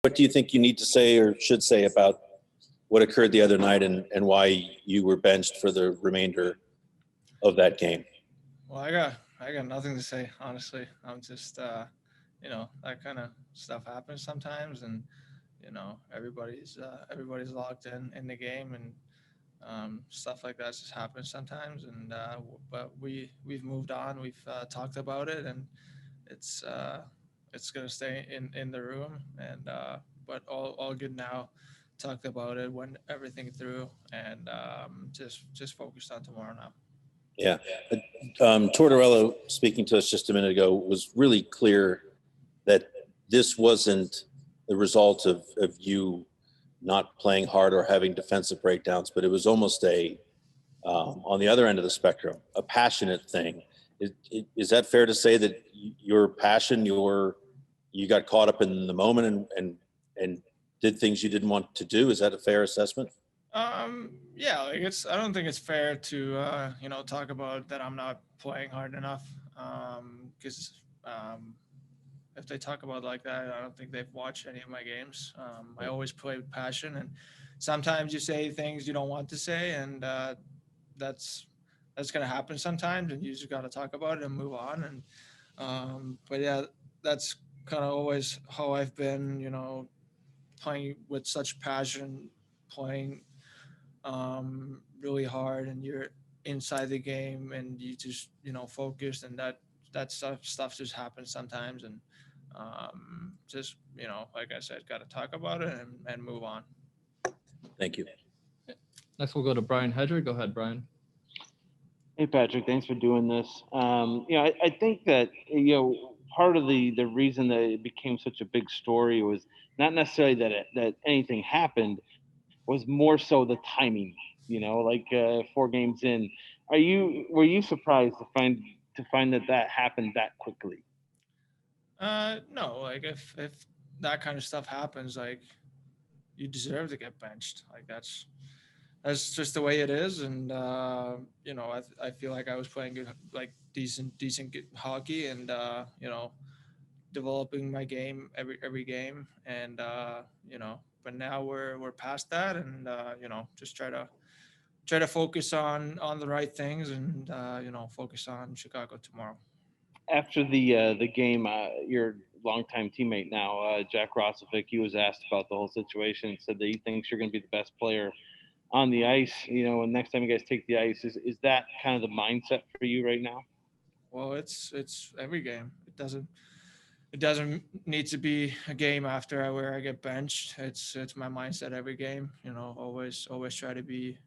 What do you think you need to say or should say about what occurred the other night and why you were benched for the remainder of that game? Well, I got nothing to say, honestly. I'm just that kind of stuff happens sometimes, and everybody's locked in the game, and stuff like that just happens sometimes. And but we've moved on. We've talked about it, and it's gonna stay in the room. And but all good now. Talked about it, went everything through, and just focused on tomorrow now. Yeah. Tortorella, speaking to us just a minute ago, was really clear that this wasn't the result of you not playing hard or having defensive breakdowns, but it was almost on the other end of the spectrum, a passionate thing. Is that fair to say that your passion, you got caught up in the moment and did things you didn't want to do? Is that a fair assessment? Yeah, like I don't think it's fair to talk about that I'm not playing hard enough. Because if they talk about like that, I don't think they've watched any of my games. I always play with passion, and sometimes you say things you don't want to say, and that's gonna happen sometimes, and you just got to talk about it and move on. And but yeah, that's kind of always how I've been. Playing with such passion, playing really hard, and you're inside the game, and you just focused, and that stuff just happens sometimes. And just like I said, got to talk about it and move on. Thank you. Next, we'll go to Brian Hedger. Go ahead, Brian. Hey, Patrick, thanks for doing this. I think that, part of the reason that it became such a big story was not necessarily that anything happened, was more so the timing, like 4 games in. Were you surprised to find that happened that quickly? No, like if that kind of stuff happens, like you deserve to get benched. Like that's just the way it is. And I feel like I was playing good, like decent good hockey, and developing my game every game. And but now we're past that, and just try to focus on the right things, and focus on Chicago tomorrow. After the game, your longtime teammate now, Jack Rossovic, he was asked about the whole situation and said that he thinks you're going to be the best player on the ice. And next time you guys take the ice, is that kind of the mindset for you right now? Well, it's every game. It doesn't need to be a game after where I get benched. It's my mindset every game. Always try to be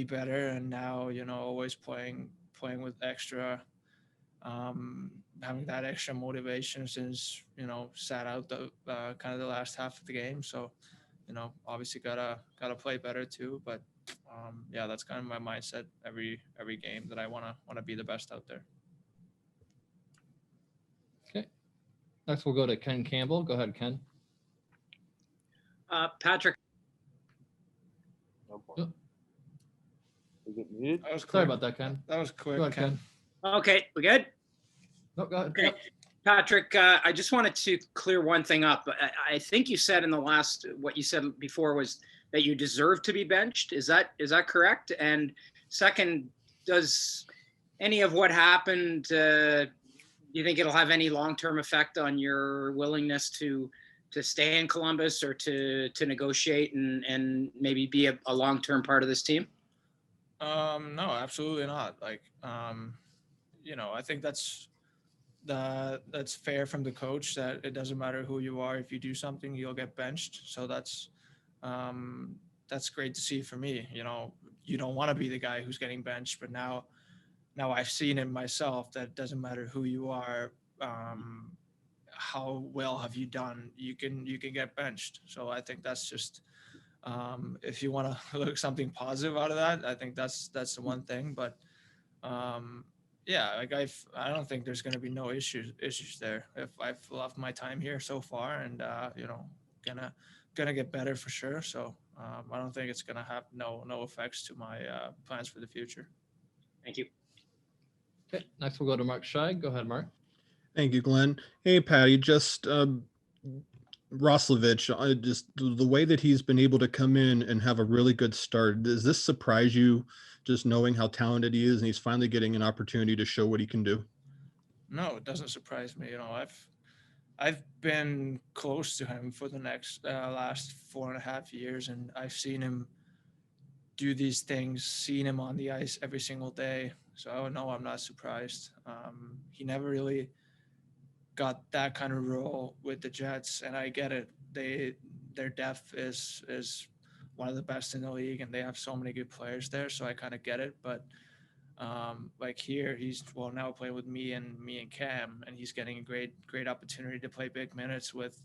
better, and now always playing with extra, having that extra motivation since sat out the kind of the last half of the game. So obviously gotta play better too. But yeah, that's kind of my mindset every game, that I wanna be the best out there. Okay. Next, we'll go to Ken Campbell. Go ahead, Ken. Patrick. Is it muted? That was quick. Sorry about that, Ken. That was quick. Go ahead, Ken. Okay, we good? No, go ahead. Okay. Yep. Patrick, I just wanted to clear one thing up. I think you said what you said before was that you deserve to be benched. Is that correct? And second, does any of what happened, do you think it'll have any long-term effect on your willingness to stay in Columbus, or to negotiate and maybe be a long-term part of this team? No, absolutely not. Like, I think that's fair from the coach, that it doesn't matter who you are. If you do something, you'll get benched. So that's great to see for me. You don't want to be the guy who's getting benched, but now I've seen it myself that it doesn't matter who you are. How well have you done? You can get benched. So I think that's just, if you want to look something positive out of that, I think that's the one thing. But yeah, like I don't think there's going to be no issues there. If I've loved my time here so far, and gonna get better for sure. So I don't think it's gonna have no effects to my plans for the future. Thank you. Okay. Next, we'll go to Mark Scheig. Go ahead, Mark. Thank you, Glenn. Hey, Patty, just Roslovich, just the way that he's been able to come in and have a really good start, does this surprise you, just knowing how talented he is and he's finally getting an opportunity to show what he can do? No, it doesn't surprise me. I've been close to him for the last 4.5 years, and I've seen him do these things, seen him on the ice every single day. So no, I'm not surprised. He never really got that kind of role with the Jets, and I get it. Their depth is one of the best in the league, and they have so many good players there. So I kind of get it. But like here, he's now playing with me and Cam, and he's getting a great opportunity to play big minutes with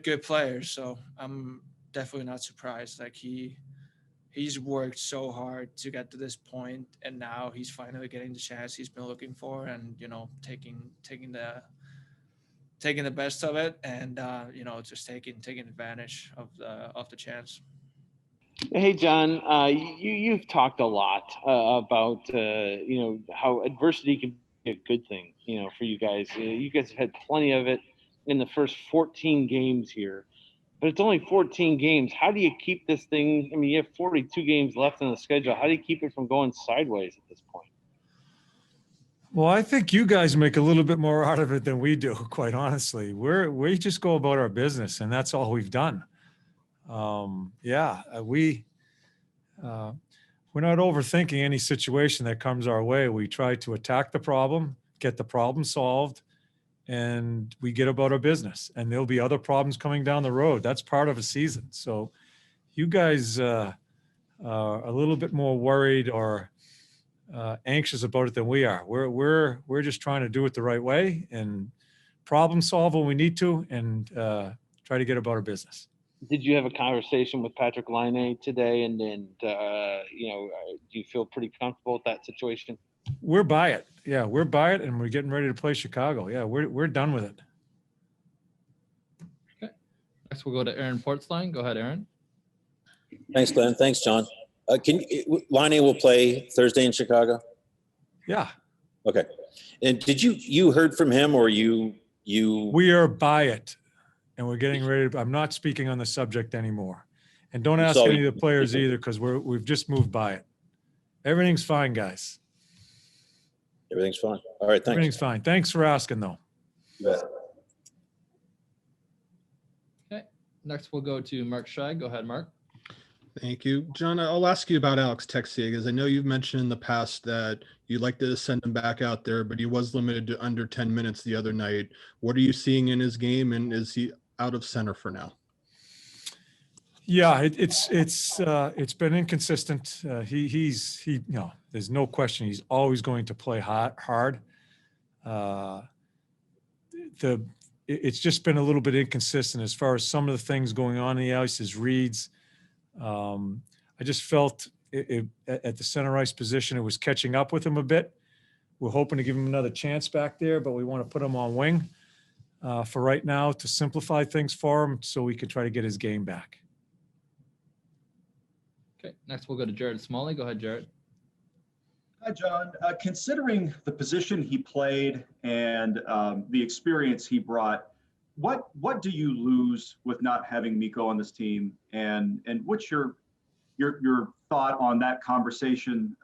good players. So I'm definitely not surprised. Like he's worked so hard to get to this point, and now he's finally getting the chance he's been looking for, and taking the best of it, and just taking advantage of the chance. Hey, John, you've talked a lot about how adversity can be a good thing, for you guys. You guys have had plenty of it in the first 14 games here, but it's only 14 games. How do you keep this thing? I mean, you have 42 games left in the schedule. How do you keep it from going sideways at this point? Well, I think you guys make a little bit more out of it than we do, quite honestly. We just go about our business, and that's all we've done. We're not overthinking any situation that comes our way. We try to attack the problem, get the problem solved, and we get about our business. And there'll be other problems coming down the road. That's part of a season. So you guys are a little bit more worried or anxious about it than we are. We're just trying to do it the right way and problem solve when we need to, and try to get about our business. Did you have a conversation with Patrick Laine today? And then, do you feel pretty comfortable with that situation? We're by it. Yeah, we're by it, and we're getting ready to play Chicago. Yeah, we're done with it. Okay. Next, we'll go to Aaron Portzline. Go ahead, Aaron. Thanks, Glenn. Thanks, John. Laine will play Thursday in Chicago? Yeah, Okay. And did you heard from him, or you? we are by it, and we're getting ready to. I'm not speaking on the subject anymore, and don't ask any of the players either, because we've just moved by it. Everything's fine, guys. Everything's fine. All right. Thanks. Everything's fine. Thanks for asking, though. You bet. Okay. Next, we'll go to Mark Scheig. Go ahead, Mark. Thank you. John, I'll ask you about Alex Texier, because I know you've mentioned in the past that you'd like to send him back out there, but he was limited to under 10 minutes the other night. What are you seeing in his game, and is he out of center for now? Yeah, it's been inconsistent. There's no question he's always going to play hard. It's just been a little bit inconsistent as far as some of the things going on in the ice, his reads. I just felt at the center ice position, it was catching up with him a bit. We're hoping to give him another chance back there, but we want to put him on wing for right now to simplify things for him so we can try to get his game back. Okay. Next, we'll go to Jared Smalley. Go ahead, Jared. Hi, John. Considering the position he played and the experience he brought, what do you lose with not having Mikko on this team? And what's your thought on that conversation?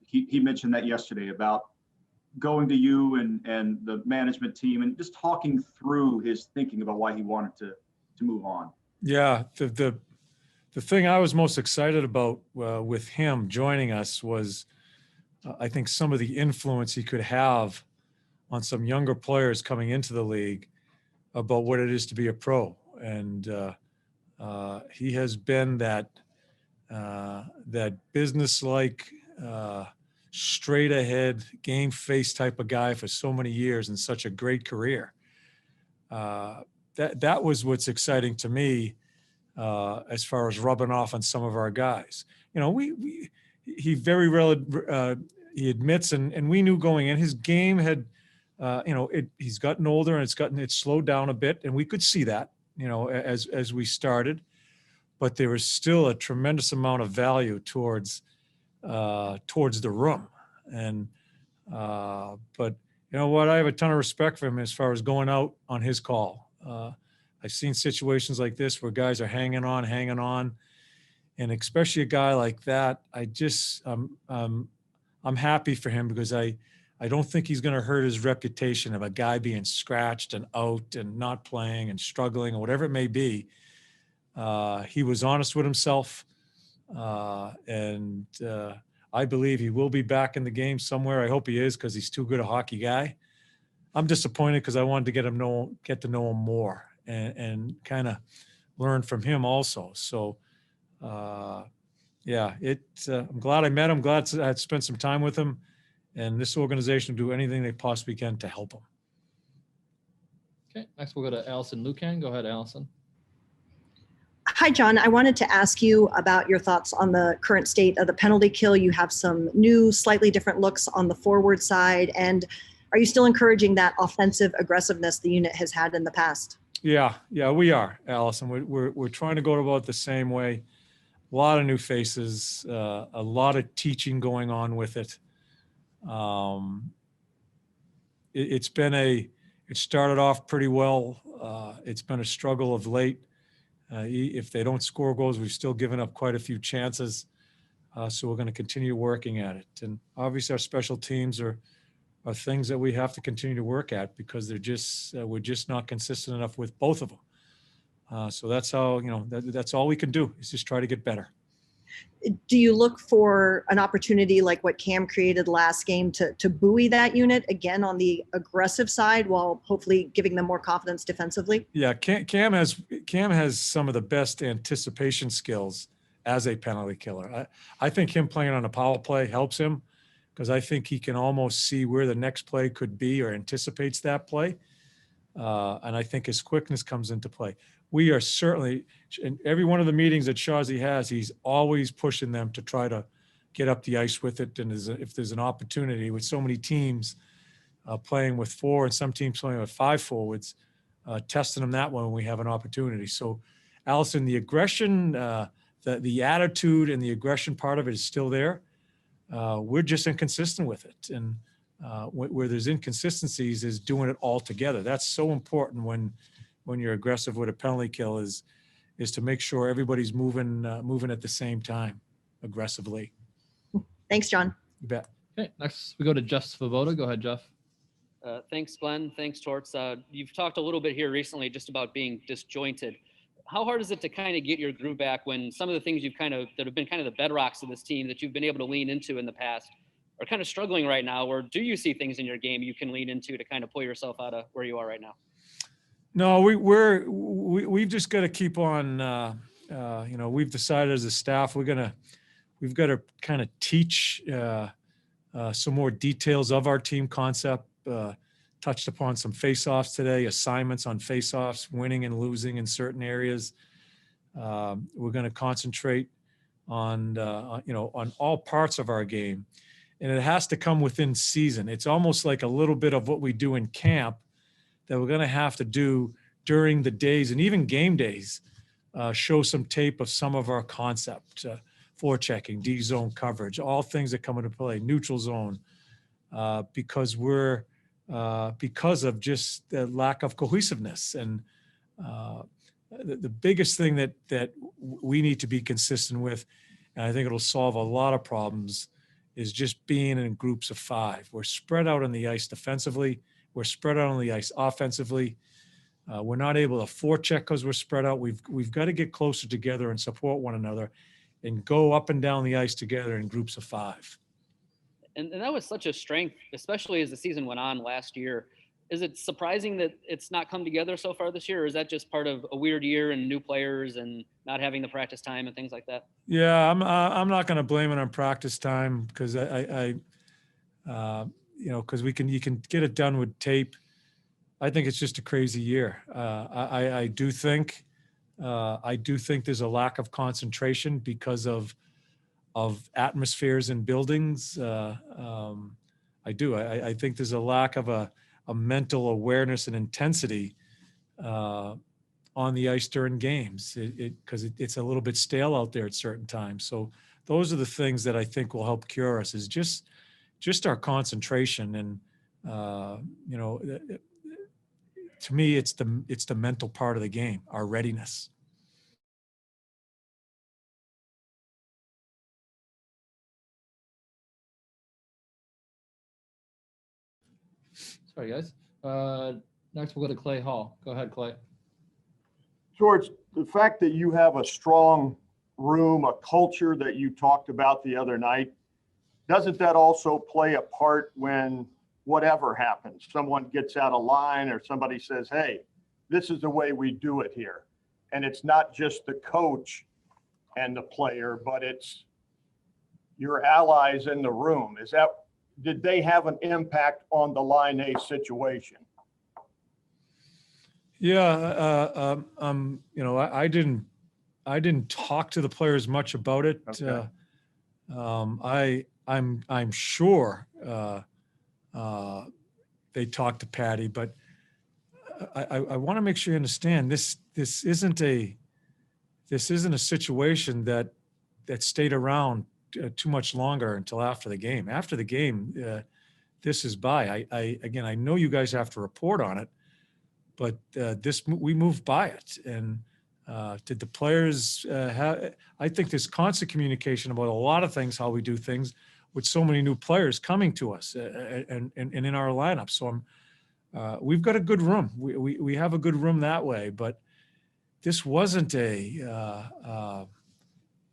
He mentioned that yesterday about going to you and the management team and just talking through his thinking about why he wanted to move on. Yeah, the thing I was most excited about with him joining us was I think some of the influence he could have on some younger players coming into the league about what it is to be a pro. And he has been that business-like, straight ahead, game face type of guy for so many years and such a great career. That was what's exciting to me as far as rubbing off on some of our guys. He very rarely he admits, and we knew going in, his game had, he's gotten older and it's slowed down a bit, and we could see that, as we started, but there was still a tremendous amount of value towards the room. And, but you know what, I have a ton of respect for him as far as going out on his call. I've seen situations like this where guys are hanging on. And especially a guy like that, I'm happy for him because I don't think he's going to hurt his reputation of a guy being scratched and out and not playing and struggling or whatever it may be. He was honest with himself, and I believe he will be back in the game somewhere. I hope he is because he's too good a hockey guy. I'm disappointed because I wanted to get to know him more and kind of learn from him also. So, yeah, I'm glad I met him. Glad I had spent some time with him, and this organization will do anything they possibly can to help him. Okay, next we'll go to Allison Lucan. Go ahead, Allison. Hi, John. I wanted to ask you about your thoughts on the current state of the penalty kill. You have some new, slightly different looks on the forward side. And are you still encouraging that offensive aggressiveness the unit has had in the past? Yeah, we are, Allison. We're trying to go about the same way. A lot of new faces, a lot of teaching going on with it. It started off pretty well. It's been a struggle of late. If they don't score goals, we've still given up quite a few chances. So we're going to continue working at it. And obviously our special teams are things that we have to continue to work at because we're just not consistent enough with both of them. So that's how, that's all we can do is just try to get better. Do you look for an opportunity like what Cam created last game to buoy that unit again on the aggressive side while hopefully giving them more confidence defensively? Yeah, Cam has some of the best anticipation skills as a penalty killer. I think him playing on a power play helps him because I think he can almost see where the next play could be or anticipates that play. And I think his quickness comes into play. We are certainly, in every one of the meetings that Shazi has, he's always pushing them to try to get up the ice with it. And if there's an opportunity with so many teams playing with 4 and some teams playing with 5 forwards, testing them that way when we have an opportunity. So, Allison, the aggression, the attitude and the aggression part of it is still there. We're just inconsistent with it. And where there's inconsistencies is doing it all together. That's so important when you're aggressive with a penalty kill is to make sure everybody's moving at the same time aggressively. Thanks, John. You bet. Okay, next we go to Jeff Svoboda. Go ahead, Jeff. Thanks, Glenn. Thanks, Torts. You've talked a little bit here recently just about being disjointed. How hard is it to kind of get your groove back when some of the things that have been kind of the bedrocks of this team that you've been able to lean into in the past are kind of struggling right now? Or do you see things in your game you can lean into to kind of pull yourself out of where you are right now? No, we've just got to keep on. We've decided as a staff we've got to kind of teach some more details of our team concept. Touched upon some face-offs today, assignments on face-offs, winning and losing in certain areas. We're going to concentrate on all parts of our game, and it has to come within season. It's almost like a little bit of what we do in camp that we're going to have to do during the days and even game days, show some tape of some of our concept, forechecking, D-zone coverage, all things that come into play, neutral zone, because of just the lack of cohesiveness. And the biggest thing that we need to be consistent with, and I think it'll solve a lot of problems, is just being in groups of 5. We're spread out on the ice defensively. We're spread out on the ice offensively. We're not able to forecheck because we're spread out. We've got to get closer together and support one another and go up and down the ice together in groups of 5. And that was such a strength, especially as the season went on last year. Is it surprising that it's not come together so far this year, or is that just part of a weird year and new players and not having the practice time and things like that? Yeah, I'm not going to blame it on practice time because because you can get it done with tape. I think it's just a crazy year. I do think there's a lack of concentration because of atmospheres in buildings. I do. I think there's a lack of a mental awareness and intensity on the ice during games because it's a little bit stale out there at certain times. So those are the things that I think will help cure us is just our concentration. And, to me, it's the mental part of the game, our readiness. Sorry, guys. Next, we'll go to Clay Hall. Go ahead, Clay. George, the fact that you have a strong room, a culture that you talked about the other night, doesn't that also play a part when whatever happens, someone gets out of line or somebody says, hey, this is the way we do it here? And it's not just the coach and the player, but it's your allies in the room. Did they have an impact on the Laine situation? Yeah, I didn't talk to the players much about it. Okay. I'm sure they talked to Patty, but I want to make sure you understand this isn't a situation that stayed around too much longer until after the game. After the game, this is by. I know you guys have to report on it, but we moved by it. And did the players have? I think there's constant communication about a lot of things, how we do things, with so many new players coming to us and in our lineup. So we've got a good room. We have a good room that way, but this wasn't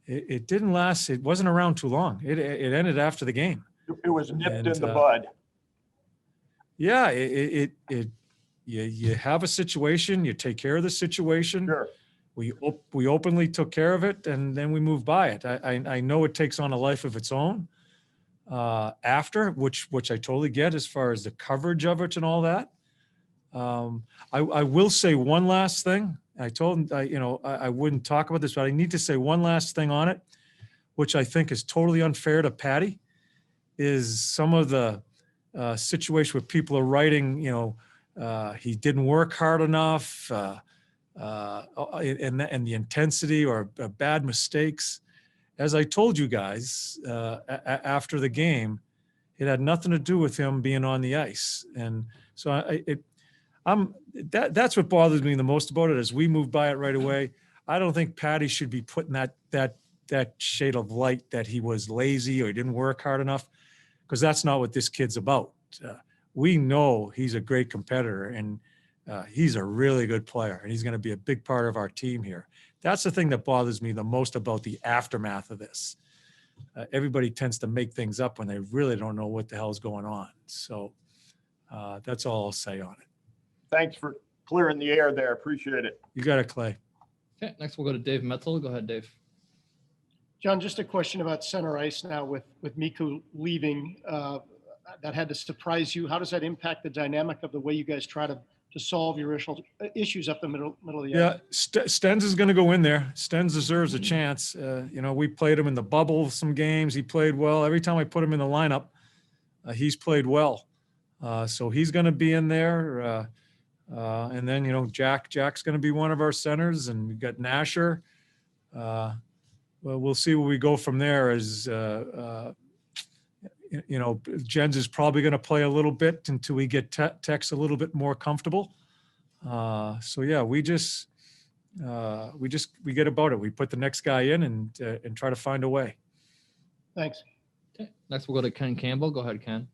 it didn't last. It wasn't around too long. It ended after the game. It was nipped in the bud. Yeah, you have a situation, you take care of the situation. Sure. We openly took care of it, and then we moved by it. I know it takes on a life of its own after, which I totally get as far as the coverage of it and all that. I will say one last thing. I told him, I wouldn't talk about this, but I need to say one last thing on it, which I think is totally unfair to Patty, is some of the situation where people are writing, he didn't work hard enough, and the intensity or bad mistakes. As I told you guys after the game, it had nothing to do with him being on the ice. And so that's what bothers me the most about it, is we moved by it right away. I don't think Patty should be putting that shade of light that he was lazy or he didn't work hard enough, because that's not what this kid's about. We know he's a great competitor, and he's a really good player, and he's going to be a big part of our team here. That's the thing that bothers me the most about the aftermath of this. Everybody tends to make things up when they really don't know what the hell's going on. So that's all I'll say on it. Thanks for clearing the air there. Appreciate it. You got it, Clay. Okay, next we'll go to Dave Metzel. Go ahead, Dave. John, just a question about center ice now with Miku leaving. That had to surprise you. How does that impact the dynamic of the way you guys try to solve your issues up the middle of the Yeah, ice? Stens is going to go in there. Stens deserves a chance. We played him in the bubble some games. He played well. Every time I put him in the lineup, he's played well. So he's going to be in there. And then, Jack's going to be one of our centers, and we've got Nasher. Well, we'll see where we go from there. As Jens is probably going to play a little bit until we get Tex a little bit more comfortable. So yeah, we get about it. We put the next guy in and try to find a way. Thanks. Okay, next we'll go to Ken Campbell. Go ahead, Ken.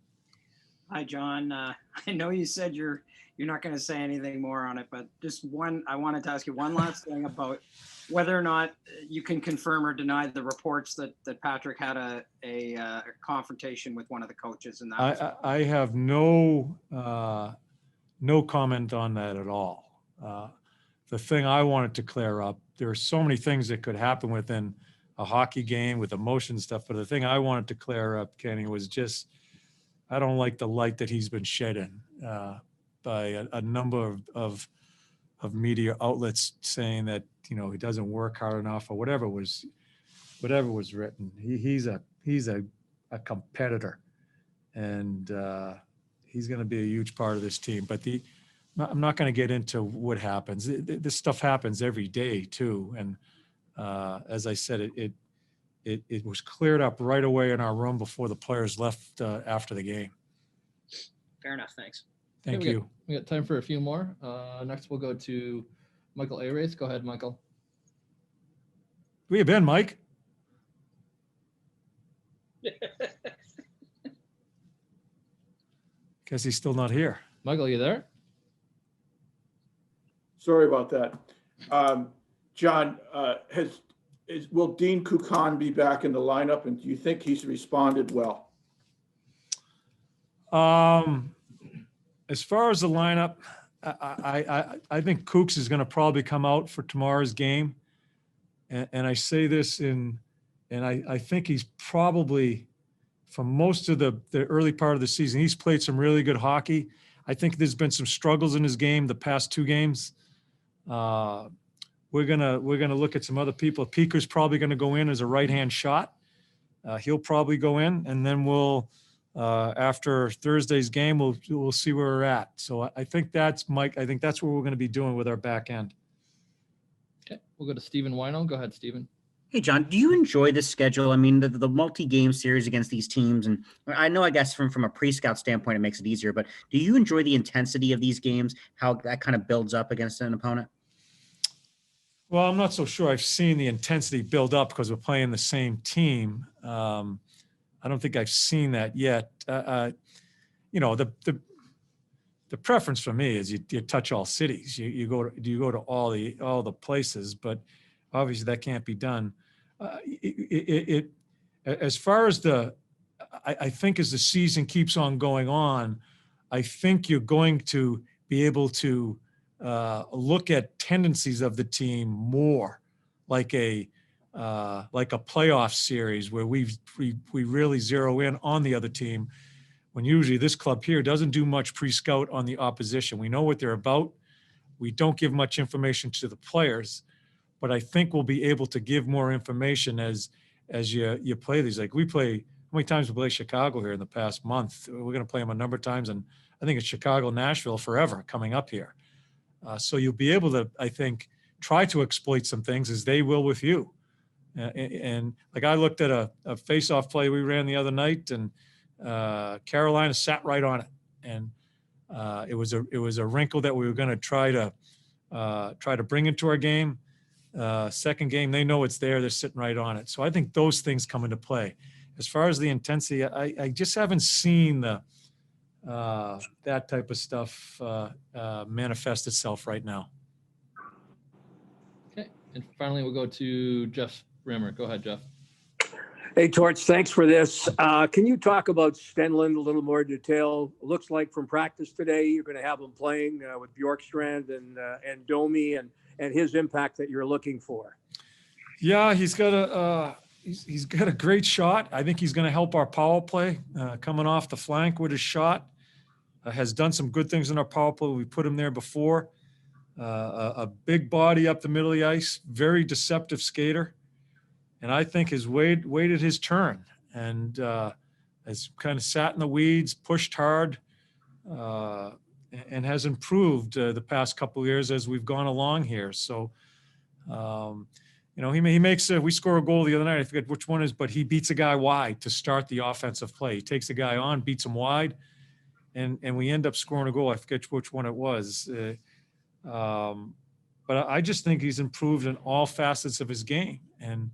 Hi, John. I know you said you're not going to say anything more on it, but I wanted to ask you one last thing about whether or not you can confirm or deny the reports that Patrick had a confrontation with one of the coaches. And I have no comment on that at all. The thing I wanted to clear up, there are so many things that could happen within a hockey game with emotion stuff, but the thing I wanted to clear up, Kenny, was just, I don't like the light that he's been shedding by a number of media outlets saying that, he doesn't work hard enough or whatever was written. He's a competitor, and he's going to be a huge part of this team. But I'm not going to get into what happens. This stuff happens every day too. And as I said, it was cleared up right away in our room before the players left after the game. fair enough. Thanks. Thank Okay, you. We got time for a few more. Next, we'll go to Michael A. Go ahead, Michael. Where you been, Mike? Guess he's still not here. Michael, you there? Sorry about that. John, will Dean Kukan be back in the lineup, and do you think he's responded well? As far as the lineup, I think Kooks is going to probably come out for tomorrow's game, and I say this and I think he's probably, for most of the early part of the season, he's played some really good hockey. I think there's been some struggles in his game the past 2 games. We're gonna look at some other people. Peaker's probably going to go in as a right-hand shot. He'll probably go in, and then we'll after Thursday's game we'll see where we're at. So I think that's Mike. I think that's what we're going to be doing with our back end. Okay, we'll go to Stephen Wino. Go ahead, Stephen. Hey, John, do you enjoy this schedule? I mean, the multi-game series against these teams, and I know, I guess, from a pre-scout standpoint, it makes it easier, but do you enjoy the intensity of these games, how that kind of builds up against an opponent? Well, I'm not so sure I've seen the intensity build up because we're playing the same team. I don't think I've seen that yet. You know, the preference for me is you touch all cities. You go to all the places, but obviously that can't be done. As far as I think as the season keeps on going on, I think you're going to be able to look at tendencies of the team more like a playoff series where we really zero in on the other team, when usually this club here doesn't do much pre-scout on the opposition. We know what they're about. We don't give much information to the players, but I think we'll be able to give more information as you play these. Like how many times we play Chicago here in the past month? We're going to play them a number of times, and I think it's Chicago, Nashville forever coming up here. So you'll be able to, I think, try to exploit some things as they will with you. And like I looked at a face-off play we ran the other night, and Carolina sat right on it, and it was a wrinkle that we were going to try to bring into our game. Second game, they know it's there; they're sitting right on it. So I think those things come into play. As far as the intensity, I just haven't seen that type of stuff manifest itself right now. Okay, and finally we'll go to Jeff Rimmer. Go ahead, Jeff. Hey, Torch, thanks for this. Can you talk about Stenlund a little more detail? Looks like from practice today, you're going to have him playing with Bjorkstrand and Domi and his impact that you're looking for. Yeah, he's got a great shot. I think he's going to help our power play coming off the flank with his shot. Has done some good things in our power play. We put him there before. A big body up the middle of the ice, very deceptive skater. And I think has waited his turn and has kind of sat in the weeds, pushed hard, and has improved the past couple of years as we've gone along here. So, you know, he makes we score a goal the other night. I forget which one is, but he beats a guy wide to start the offensive play. He takes a guy on, beats him wide, and we end up scoring a goal. I forget which one it was. But I just think he's improved in all facets of his game, and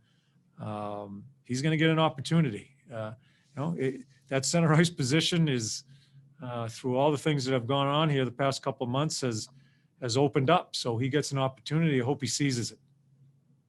he's going to get an opportunity. That center ice position is through all the things that have gone on here the past couple of months has opened up. So he gets an opportunity. I hope he seizes it.